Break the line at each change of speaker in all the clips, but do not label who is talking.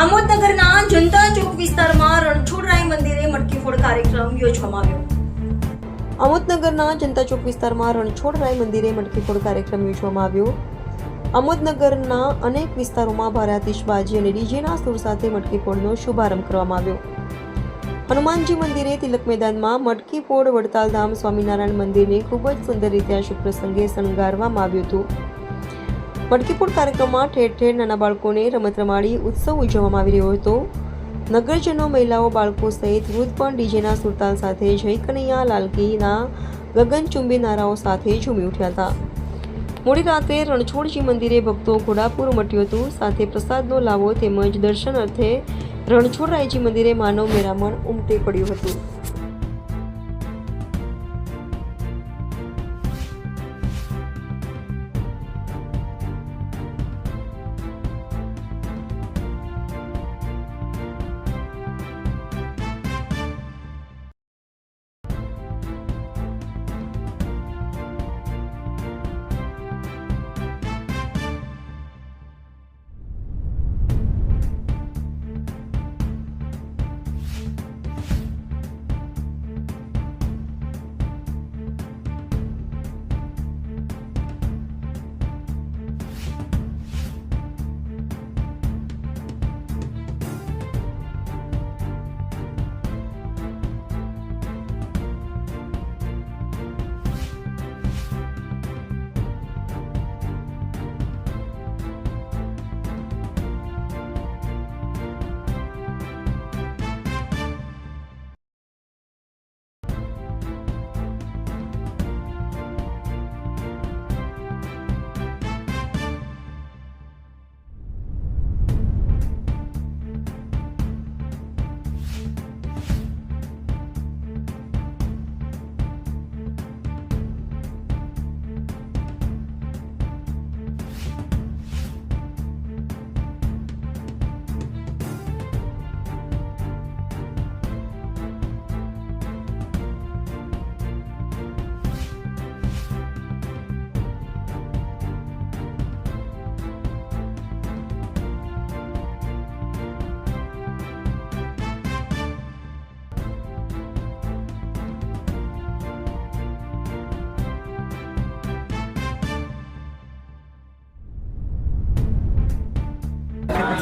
આમોદનગરના જનતા ચોક વિસ્તારમાં રણછોડરાય મંદિરે મટકી ફોડ કાર્યક્રમ યોજવામાં આવ્યો। આમોદનગરના જનતા ચોક વિસ્તારમાં રણછોડરાય મંદિરે મટકી ફોડ કાર્યક્રમ યોજવામાં આવ્યો। આમોદનગરના અનેક વિસ્તારોમાં ભારે આતિશબાજી અને ડીજેના સૂર સાથે મટકી ફોડનો શુભારંભ કરવામાં આવ્યો। હનુમાનજી મંદિરે તિલક મેદાનમાં મટકી ફોડ વડતાલધામ સ્વામિનારાયણ મંદિરને ખૂબ જ સુંદર રીતે આ શુભ પ્રસંગે શણગારવામાં આવ્યું હતું। મટકી ફોડ કાર્યક્રમમાં ઠેર ઠેર નાના બાળકોને રમત રમાડી ઉત્સવ ઉજવવામાં આવી રહ્યો હતો। નગરજનો, મહિલાઓ, બાળકો સહિત વૃદ્ધ પણ ડીજેના સુરતાલ સાથે જય કનૈયા લાલ કીના ગગનચુંબી નારાઓ સાથે ઝૂમી ઉઠ્યા હતા। મોડી રાત્રે રણછોડજી મંદિરે ભક્તો ઘોડાપુર ઉમટ્યું હતું। સાથે પ્રસાદનો લાવો તેમજ દર્શન અર્થે રણછોડરાયજી મંદિરે માનવ મેરામણ ઉમટી પડ્યું હતું।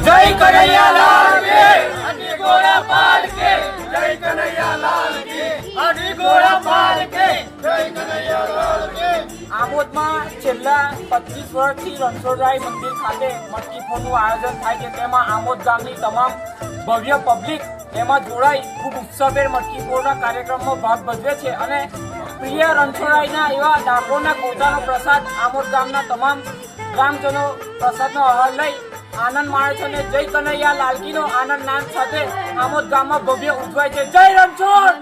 जय कन्हैया लाल की हनी घोड़ा पाल के जय कन्हैया लाल की हनी घोड़ा पाल के जय कन्हैया लाल की। आमोदમાં છેલ્લા 25 વર્ષથી રણછોડરાય મંદિર ખાતે મટકી ફોડનું આયોજન થાય છે। તેમાં આમોદ ગામની તમામ ભવ્ય પબ્લિક એમાં જોડાઈ ખૂબ ઉત્સાહભેર મટકી ફોડના કાર્યક્રમમાં ભાગ ભજવે છે અને પ્રિય રણછોડરાયના એવા ડાકોરના પોતાનો પ્રસાદ આમોદ ગામના તમામ ગ્રામજનો પ્રસાદનો આહાર લઈ આનંદ માણે છે અને જય કનૈયા લાલકીનો આનંદ નાદ સાથે આમોદ ગામમાં ભવ્ય ઉજવાય છે। જય રણછોડ!